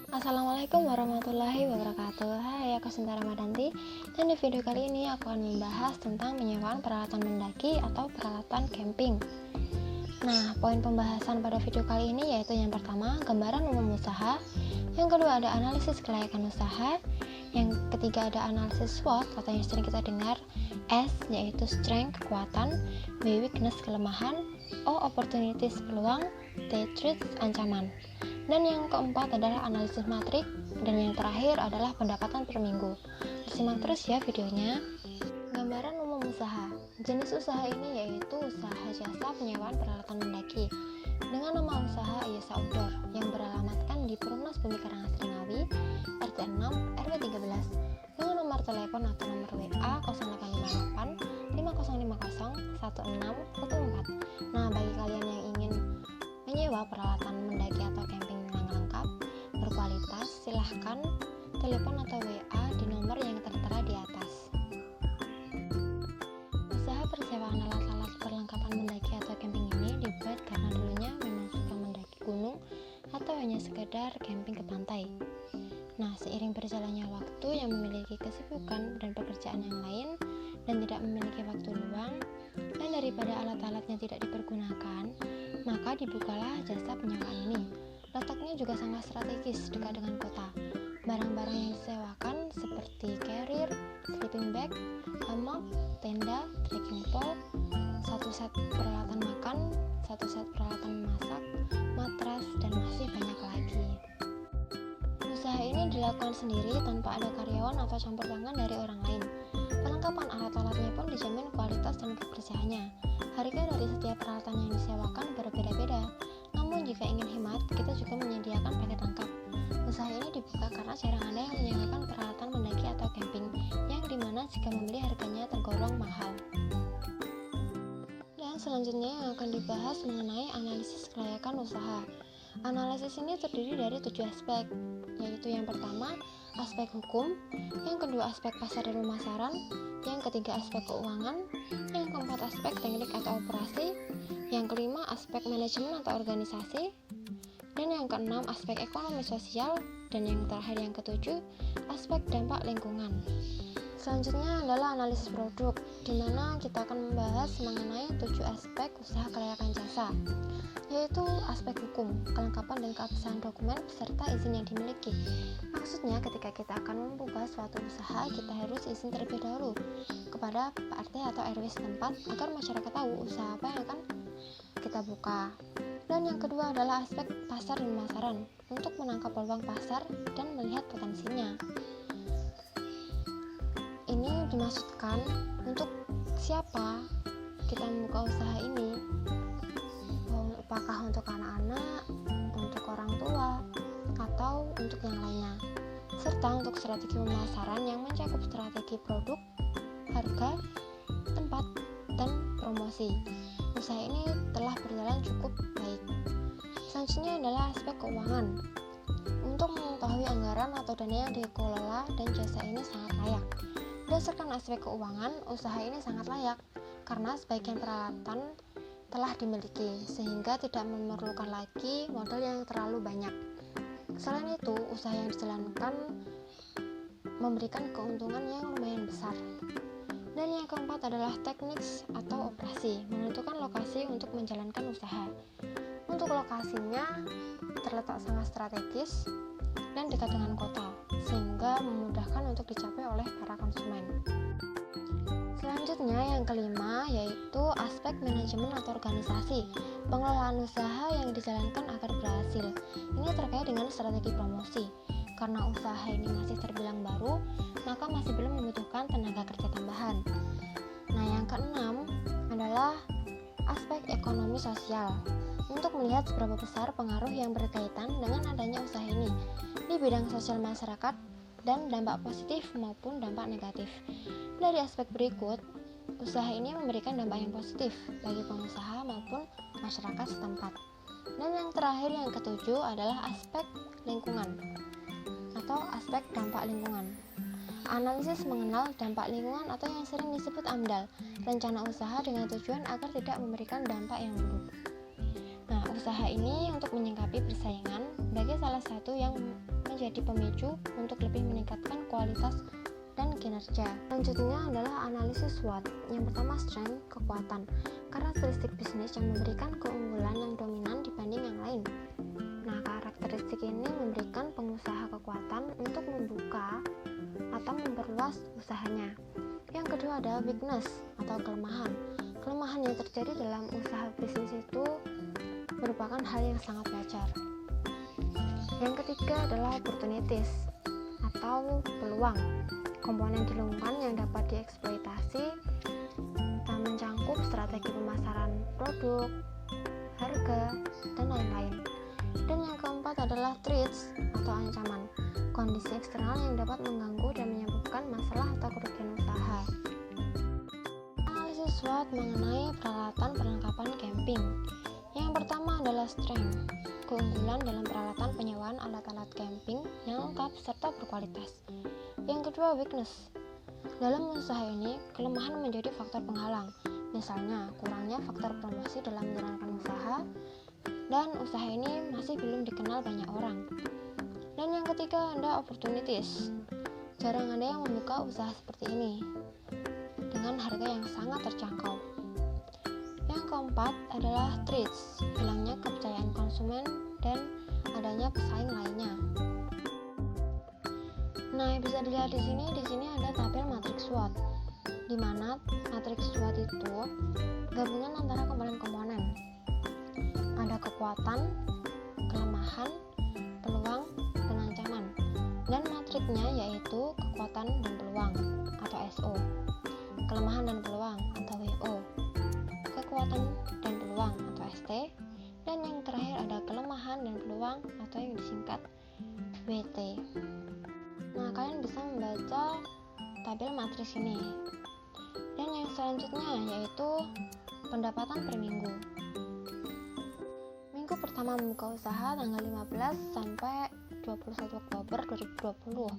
Assalamualaikum warahmatullahi wabarakatuh. Hai, aku Sinta Ramadanti. Dan di video kali ini aku akan membahas tentang penyewaan peralatan mendaki atau peralatan camping. Nah, poin pembahasan pada video kali ini yaitu yang pertama, gambaran umum usaha. Yang kedua ada analisis kelayakan usaha. Yang ketiga ada analisis SWOT atau yang sering kita dengar. S yaitu strength kekuatan, B weakness kelemahan, O opportunities peluang, T threats ancaman. Dan yang keempat adalah analisis matrik, dan yang terakhir adalah pendapatan per minggu. Simak terus ya videonya. Gambaran umum usaha. Jenis usaha ini yaitu usaha jasa penyewaan peralatan mendaki dengan nama usaha Ayasa Outdoor yang beralamatkan di Perumnas Bumi Karangasem Ngawi, RT 6 RW 13 dengan nomor telepon atau nomor WA 0858 5050 1614. Nah, bagi kalian yang ingin menyewa peralatan mendaki atau camping yang lengkap berkualitas, silahkan telepon atau WA di nomor yang tertera di atas. Usaha persewaan alat-alat perlengkapan mendaki atau camping ini dibuat karena dulunya memang suka mendaki gunung atau hanya sekedar camping ke pantai. Nah, seiring berjalannya waktu yang memiliki kesibukan dan pekerjaan yang lain dan tidak memiliki waktu luang, dan daripada alat-alatnya tidak dipergunakan, maka dibukalah jasa penyewaan ini. Letaknya juga sangat strategis dekat dengan kota. Barang-barang yang disewakan seperti carrier, sleeping bag, hammock, tenda, trekking pole, satu set peralatan makan, satu set peralatan memasak, matras, dan masih banyak lagi. Usaha ini dilakukan sendiri tanpa ada karyawan atau campur tangan dari orang lain. Perlengkapan alat-alatnya pun dijamin kualitas dan kebersihannya. Harga dari setiap peralatan yang disewakan berbeda-beda. Namun jika ingin hemat, kita juga menyediakan paket lengkap. Usaha ini dibuka karena jarang ada yang menyewakan peralatan mendaki atau camping, yang dimana jika membeli harganya tergolong mahal. Dan selanjutnya yang akan dibahas mengenai analisis kelayakan usaha. Analisis ini terdiri dari 7 aspek, yaitu yang pertama aspek hukum, yang kedua aspek pasar dan pemasaran, yang ketiga aspek keuangan, yang keempat aspek teknik atau operasi, yang kelima aspek manajemen atau organisasi, dan yang keenam aspek ekonomi sosial, dan yang terakhir yang ketujuh aspek dampak lingkungan. Selanjutnya adalah analisis produk, di mana kita akan membahas mengenai 7 aspek usaha kelayakan jasa, yaitu aspek hukum, kelengkapan dan keabsahan dokumen beserta izin yang dimiliki. Maksudnya ketika kita akan membuka suatu usaha, kita harus izin terlebih dahulu kepada Pak RT atau RW setempat agar masyarakat tahu usaha apa yang akan kita buka. Dan yang kedua adalah aspek pasar dan pemasaran, untuk menangkap peluang pasar dan melihat potensinya. Ini dimaksudkan untuk siapa kita membuka usaha ini, apakah untuk anak-anak, untuk orang tua, atau untuk yang lainnya, serta untuk strategi pemasaran yang mencakup strategi produk, harga, tempat, dan promosi. Usaha ini telah berjalan cukup baik. Selanjutnya adalah aspek keuangan, untuk mengetahui anggaran atau dana yang dikelola, dan jasa ini sangat layak. Berdasarkan aspek keuangan, usaha ini sangat layak karena sebagian peralatan telah dimiliki, sehingga tidak memerlukan lagi modal yang terlalu banyak. Selain itu, usaha yang dijalankan memberikan keuntungan yang lumayan besar. Dan yang keempat adalah teknik atau operasi, menentukan lokasi untuk menjalankan usaha. Untuk lokasinya terletak sangat strategis dan dekat dengan kota, sehingga memudahkan untuk dicapai oleh para konsumen. Selanjutnya yang kelima yaitu aspek manajemen atau organisasi, pengelolaan usaha yang dijalankan agar berhasil. Ini terkait dengan strategi promosi. Karena usaha ini masih terbilang baru, maka masih belum membutuhkan tenaga kerja tambahan. Nah, yang keenam adalah aspek ekonomi sosial, untuk melihat seberapa besar pengaruh yang berkaitan dengan adanya usaha ini di bidang sosial masyarakat dan dampak positif maupun dampak negatif. Dari aspek berikut, usaha ini memberikan dampak yang positif bagi pengusaha maupun masyarakat setempat. Dan yang terakhir yang ketujuh adalah aspek lingkungan atau aspek dampak lingkungan. Analisis mengenal dampak lingkungan atau yang sering disebut AMDAL, rencana usaha dengan tujuan agar tidak memberikan dampak yang buruk. Nah, usaha ini untuk menyingkapi persaingan bagi salah satu yang menjadi pemicu untuk lebih meningkatkan kualitas dan kinerja. Selanjutnya adalah analisis SWOT. Yang pertama, strength, kekuatan, karakteristik bisnis yang memberikan keunggulan yang dominan dibanding yang lain. Nah, karakteristik ini memberikan pengusaha kekuatan untuk membuka atau memperluas usahanya. Yang kedua ada weakness atau kelemahan. Kelemahan yang terjadi dalam usaha bisnis itu merupakan hal yang sangat wajar. Yang ketiga adalah opportunities atau peluang. Komponen di lingkungan yang dapat dieksploitasi dan mencangkup strategi pemasaran produk, harga, dan lain-lain. Dan yang keempat adalah threats atau ancaman, kondisi eksternal yang dapat mengganggu dan menyebabkan masalah atau kerugian usaha. Analisis SWOT mengenai peralatan perlengkapan camping. Yang pertama adalah strength, keunggulan dalam peralatan penyewaan alat-alat camping yang lengkap serta berkualitas. Yang kedua, weakness. Dalam usaha ini, kelemahan menjadi faktor penghalang. Misalnya, kurangnya faktor promosi dalam menjalankan usaha, dan usaha ini masih belum dikenal banyak orang. Dan yang ketiga, ada opportunities. Jarang ada yang membuka usaha seperti ini dengan harga yang sangat terjangkau. Yang keempat adalah threats, hilangnya kepercayaan konsumen dan adanya pesaing lainnya. Nah, bisa dilihat di sini ada tabel matriks SWOT, di mana matriks SWOT itu gabungan antara komponen-komponen. Ada kekuatan, kelemahan, peluang, dan ancaman. Dan matriknya yaitu kekuatan dan peluang atau SO, kelemahan dan peluang atau WO, kekuatan dan peluang atau ST, dan yang terakhir ada kelemahan dan peluang atau yang disingkat WT. Nah, kalian bisa membaca tabel matriks ini. Dan yang selanjutnya yaitu pendapatan per minggu. Minggu pertama membuka usaha tanggal 15 sampai 21 Oktober 2020.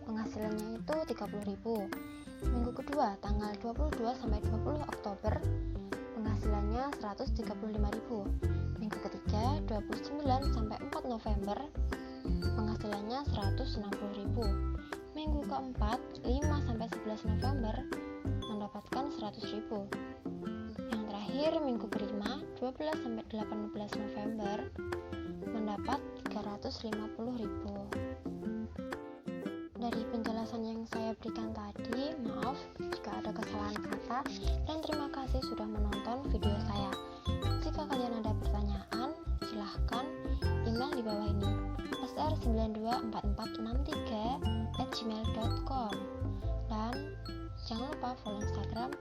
Penghasilannya itu 30.000. Minggu kedua tanggal 22 sampai 20 Oktober. Penghasilannya 135.000. Minggu ketiga 29 sampai 4 November. Penghasilannya 160.000. Minggu keempat 5 sampai 11 November mendapatkan 100.000. Yang terakhir minggu kelima 12 sampai 18 November mendapat 350.000. Dari penjelasan yang saya berikan tadi, maaf jika ada kesalahan kata, dan terima kasih sudah menonton video saya. Jika kalian ada pertanyaan, silahkan email di bawah ini sr924463@gmail.com, dan jangan lupa follow Instagram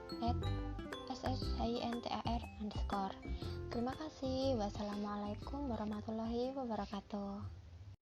@shintar_. Terima kasih. Wassalamualaikum warahmatullahi wabarakatuh.